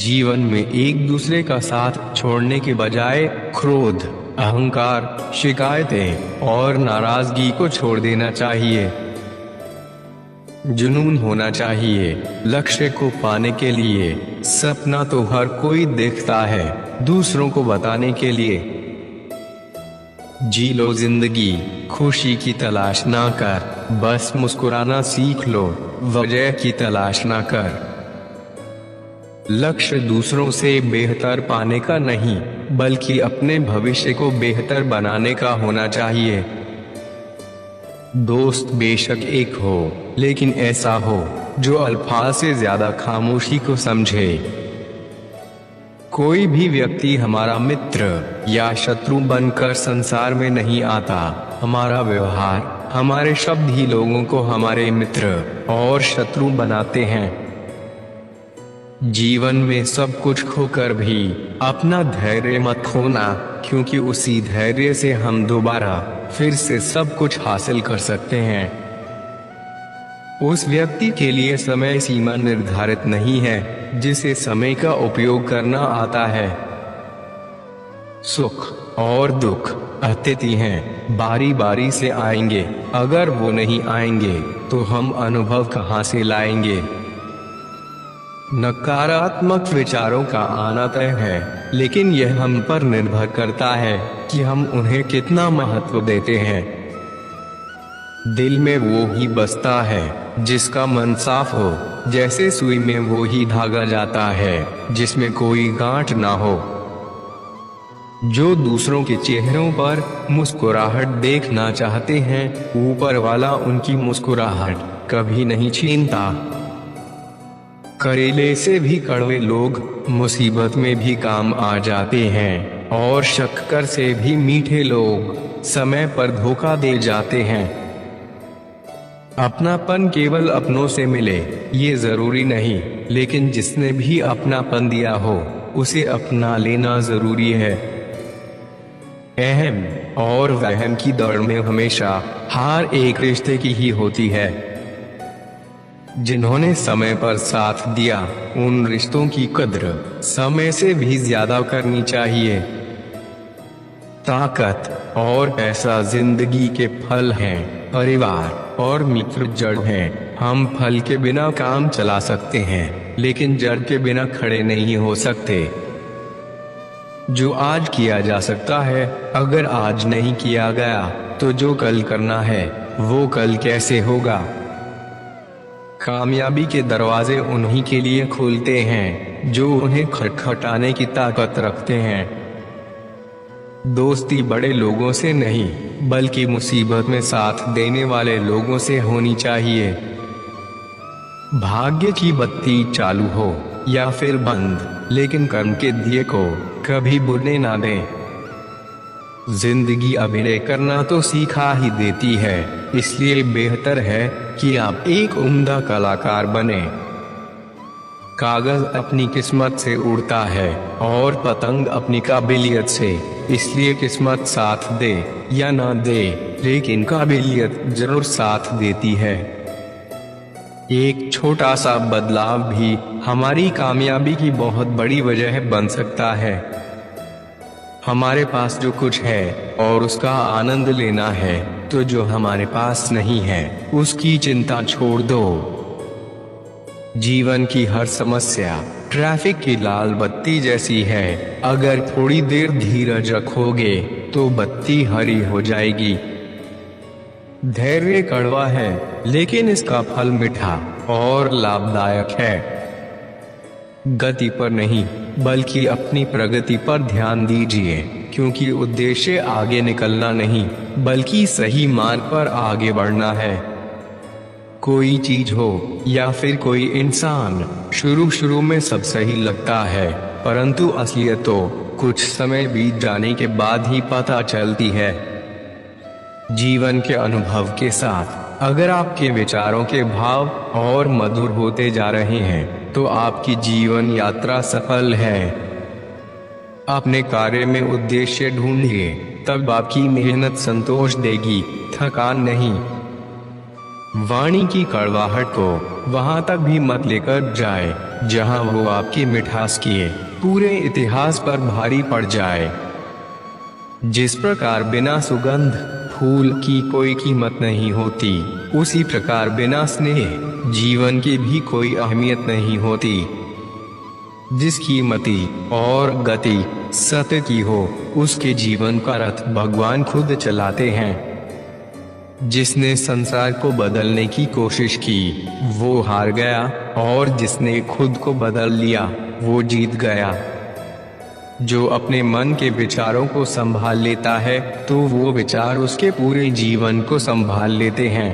जीवन में एक दूसरे का साथ छोड़ने के बजाय क्रोध, अहंकार, शिकायतें और नाराजगी को छोड़ देना चाहिए। जुनून होना चाहिए। लक्ष्य को पाने के लिए सपना तो हर कोई देखता है, दूसरों को बताने के लिए। जी लो जिंदगी, खुशी की तलाश ना कर, बस मुस्कुराना सीख लो, वजह की तलाश ना कर। लक्ष्य दूसरों से बेहतर पाने का नहीं, बल्कि अपने भविष्य को बेहतर बनाने का होना चाहिए। दोस्त बेशक एक हो, लेकिन ऐसा हो जो अल्फाज से ज्यादा खामोशी को समझे। कोई भी व्यक्ति हमारा मित्र या शत्रु बनकर संसार में नहीं आता। हमारा व्यवहार, हमारे शब्द ही लोगों को हमारे मित्र और शत्रु बनाते हैं। जीवन में सब कुछ खोकर भी अपना धैर्य मत खोना, क्योंकि उसी धैर्य से हम दोबारा फिर से सब कुछ हासिल कर सकते हैं। उस व्यक्ति के लिए समय सीमा निर्धारित नहीं है जिसे समय का उपयोग करना आता है। सुख और दुख अतिथि हैं, बारी बारी से आएंगे। अगर वो नहीं आएंगे तो हम अनुभव कहाँ से लाएंगे। नकारात्मक विचारों का आना तय है, लेकिन यह हम पर निर्भर करता है कि हम उन्हें कितना महत्व देते हैं। दिल में वो ही बसता है जिसका मन साफ हो, जैसे सुई में वो ही धागा जाता है जिसमें कोई गांठ ना हो। जो दूसरों के चेहरों पर मुस्कुराहट देखना चाहते हैं, ऊपर वाला उनकी मुस्कुराहट कभी नहीं छीनता। करेले से भी कड़वे लोग मुसीबत में भी काम आ जाते हैं, और शक्कर से भी मीठे लोग समय पर धोखा दे जाते हैं। अपनापन केवल अपनों से मिले ये जरूरी नहीं, लेकिन जिसने भी अपनापन दिया हो उसे अपना लेना जरूरी है। अहम और वहम की दौड़ में हमेशा हार एक रिश्ते की ही होती है। जिन्होंने समय पर साथ दिया, उन रिश्तों की कद्र समय से भी ज्यादा करनी चाहिए। ताकत और पैसा जिंदगी के फल हैं, परिवार और मित्र जड़ हैं। हम फल के बिना काम चला सकते हैं, लेकिन जड़ के बिना खड़े नहीं हो सकते। जो आज किया जा सकता है, अगर आज नहीं किया गया तो जो कल करना है वो कल कैसे होगा। कामयाबी के दरवाजे उन्हीं के लिए खुलते हैं जो उन्हें खटखटाने की ताकत रखते हैं। दोस्ती बड़े लोगों से नहीं, बल्कि मुसीबत में साथ देने वाले लोगों से होनी चाहिए। भाग्य की बत्ती चालू हो या फिर बंद, लेकिन कर्म के दिए को कभी बुझने ना दें। जिंदगी अभिनय करना तो सीखा ही देती है, इसलिए बेहतर है कि आप एक उम्दा कलाकार बने। कागज अपनी किस्मत से उड़ता है और पतंग अपनी काबिलियत से, इसलिए किस्मत साथ दे या ना दे, लेकिन काबिलियत जरूर साथ देती है। एक छोटा सा बदलाव भी हमारी कामयाबी की बहुत बड़ी वजह बन सकता है। हमारे पास जो कुछ है और उसका आनंद लेना है, तो जो हमारे पास नहीं है उसकी चिंता छोड़ दो। जीवन की हर समस्या ट्रैफिक की लाल बत्ती जैसी है, अगर थोड़ी देर धीरज रखोगे तो बत्ती हरी हो जाएगी। धैर्य कड़वा है, लेकिन इसका फल मीठा और लाभदायक है। गति पर नहीं, बल्कि अपनी प्रगति पर ध्यान दीजिए, क्योंकि उद्देश्य आगे निकलना नहीं, बल्कि सही मार्ग पर आगे बढ़ना है। कोई चीज हो या फिर कोई इंसान, शुरू में सब सही लगता है, परंतु असलियत तो कुछ समय बीत जाने के बाद ही पता चलती है। जीवन के अनुभव के साथ अगर आपके विचारों के भाव और मधुर होते जा रहे हैं, तो आपकी जीवन यात्रा सफल है। अपने कार्य में उद्देश्य ढूंढिए, तब आपकी मेहनत संतोष देगी, थकान नहीं। वाणी की कड़वाहट को वहां तक भी मत लेकर जाए जहां वो आपकी मिठास किए पूरे इतिहास पर भारी पड़ जाए। जिस प्रकार बिना सुगंध फूल की कोई कीमत नहीं होती, उसी प्रकार बिना स्नेह जीवन की भी कोई अहमियत नहीं होती। जिसकी मति और गति सत्य की हो, उसके जीवन का रथ भगवान खुद चलाते हैं। जिसने संसार को बदलने की कोशिश की वो हार गया, और जिसने खुद को बदल लिया वो जीत गया। जो अपने मन के विचारों को संभाल लेता है तो वो विचार उसके पूरे जीवन को संभाल लेते हैं।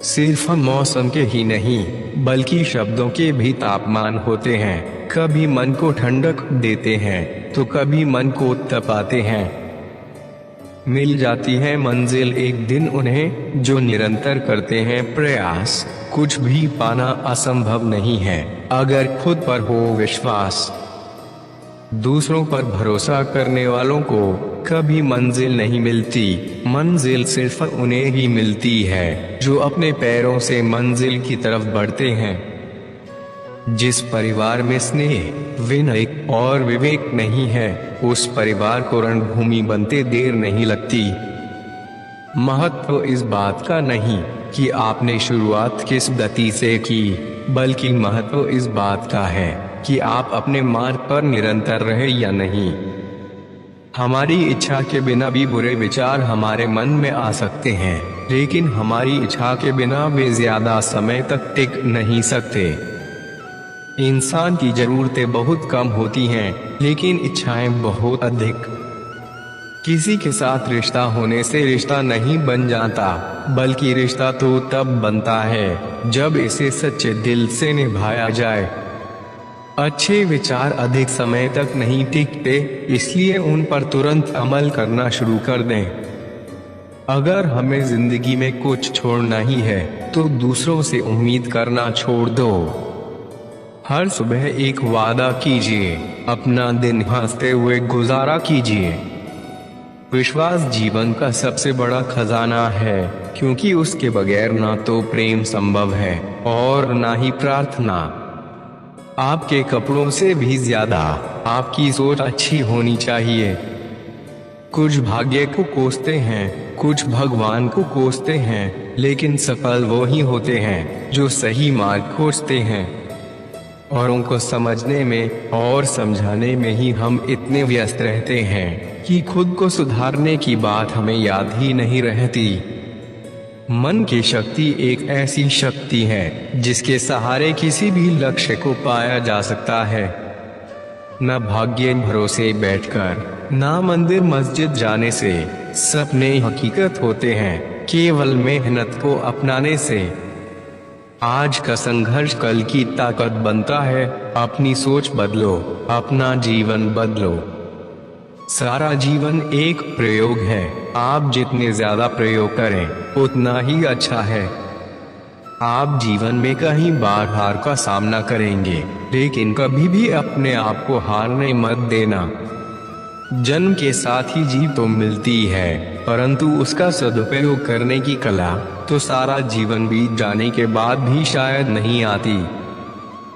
सिर्फ मौसम के ही नहीं बल्कि शब्दों के भी तापमान होते हैं। कभी मन को ठंडक देते हैं तो कभी मन को तपाते हैं। मिल जाती है मंजिल एक दिन उन्हें जो निरंतर करते हैं प्रयास। कुछ भी पाना असंभव नहीं है अगर खुद पर हो विश्वास। दूसरों पर भरोसा करने वालों को कभी मंजिल नहीं मिलती, मंजिल सिर्फ उन्हें ही मिलती है जो अपने पैरों से मंजिल की तरफ बढ़ते हैं। जिस परिवार में स्नेह विनय और विवेक नहीं है उस परिवार को रणभूमि बनते देर नहीं लगती। महत्व इस बात का नहीं कि आपने शुरुआत किस गति से की, बल्कि महत्व इस बात का है कि आप अपने मार्ग पर निरंतर रहे या नहीं। हमारी इच्छा के बिना भी बुरे विचार हमारे मन में आ सकते हैं, लेकिन हमारी इच्छा के बिना वे ज्यादा समय तक टिक नहीं सकते। इंसान की जरूरतें बहुत कम होती हैं, लेकिन इच्छाएं बहुत अधिक। किसी के साथ रिश्ता होने से रिश्ता नहीं बन जाता, बल्कि रिश्ता तो तब बनता है जब इसे सच्चे दिल से निभाया जाए। अच्छे विचार अधिक समय तक नहीं टिकते, इसलिए उन पर तुरंत अमल करना शुरू कर दें। अगर हमें जिंदगी में कुछ छोड़ना ही है तो दूसरों से उम्मीद करना छोड़ दो। हर सुबह एक वादा कीजिए, अपना दिन हंसते हुए गुजारा कीजिए। विश्वास जीवन का सबसे बड़ा खजाना है, क्योंकि उसके बगैर ना तो प्रेम संभव है और ना ही प्रार्थना। आपके कपड़ों से भी ज्यादा आपकी सोच अच्छी होनी चाहिए। कुछ भाग्य को कोसते हैं, कुछ भगवान को कोसते हैं, लेकिन सफल वो ही होते हैं जो सही मार्ग खोजते हैं। औरों को समझने में और समझाने में ही हम इतने व्यस्त रहते हैं कि खुद को सुधारने की बात हमें याद ही नहीं रहती। मन की शक्ति एक ऐसी शक्ति है जिसके सहारे किसी भी लक्ष्य को पाया जा सकता है। न भाग्य भरोसे बैठकर, ना मंदिर मस्जिद जाने से सपने हकीकत होते हैं, केवल मेहनत को अपनाने से। आज का संघर्ष कल की ताकत बनता है। अपनी सोच बदलो, अपना जीवन बदलो। सारा जीवन एक प्रयोग है, आप जितने ज्यादा प्रयोग करें उतना ही अच्छा है। आप जीवन में कई बार हार का सामना करेंगे, लेकिन कभी भी अपने आप को हारने मत देना। जन्म के साथ ही जीव तो मिलती है, परंतु उसका सदुपयोग करने की कला तो सारा जीवन बीत जाने के बाद भी शायद नहीं आती।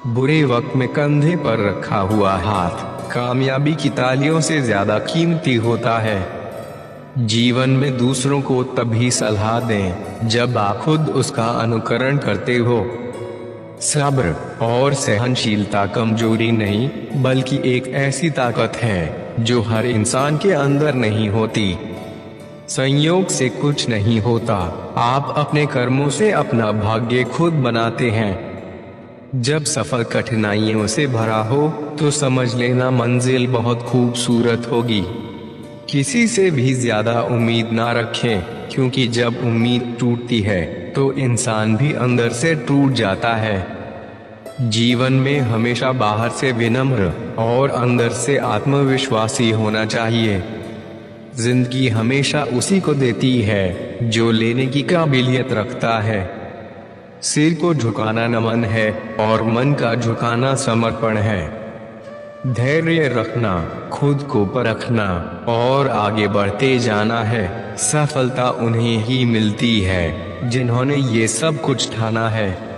बुरे वक्त में कंधे पर रखा हुआ हाथ कामयाबी की तालियों से ज्यादा कीमती होता है। जीवन में दूसरों को तभी सलाह दें जब आप खुद उसका अनुकरण करते हो। सब्र और सहनशीलता कमजोरी नहीं, बल्कि एक ऐसी ताकत है जो हर इंसान के अंदर नहीं होती। संयोग से कुछ नहीं होता, आप अपने कर्मों से अपना भाग्य खुद बनाते हैं। जब सफर कठिनाइयों से भरा हो तो समझ लेना मंजिल बहुत खूबसूरत होगी। किसी से भी ज्यादा उम्मीद ना रखें, क्योंकि जब उम्मीद टूटती है तो इंसान भी अंदर से टूट जाता है। जीवन में हमेशा बाहर से विनम्र और अंदर से आत्मविश्वासी होना चाहिए। जिंदगी हमेशा उसी को देती है जो लेने की काबिलियत रखता है। सिर को झुकाना नमन है और मन का झुकाना समर्पण है। धैर्य रखना, खुद को परखना और आगे बढ़ते जाना है। सफलता उन्हें ही मिलती है जिन्होंने ये सब कुछ ठाना है।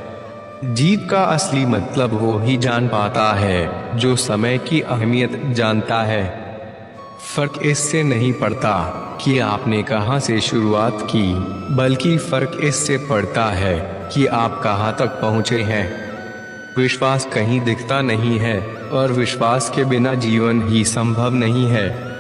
जीत का असली मतलब वो ही जान पाता है जो समय की अहमियत जानता है। फर्क इससे नहीं पड़ता कि आपने कहां से शुरुआत की, बल्कि फर्क इससे पड़ता है कि आप कहां तक पहुंचे हैं। विश्वास कहीं दिखता नहीं है, और विश्वास के बिना जीवन ही संभव नहीं है।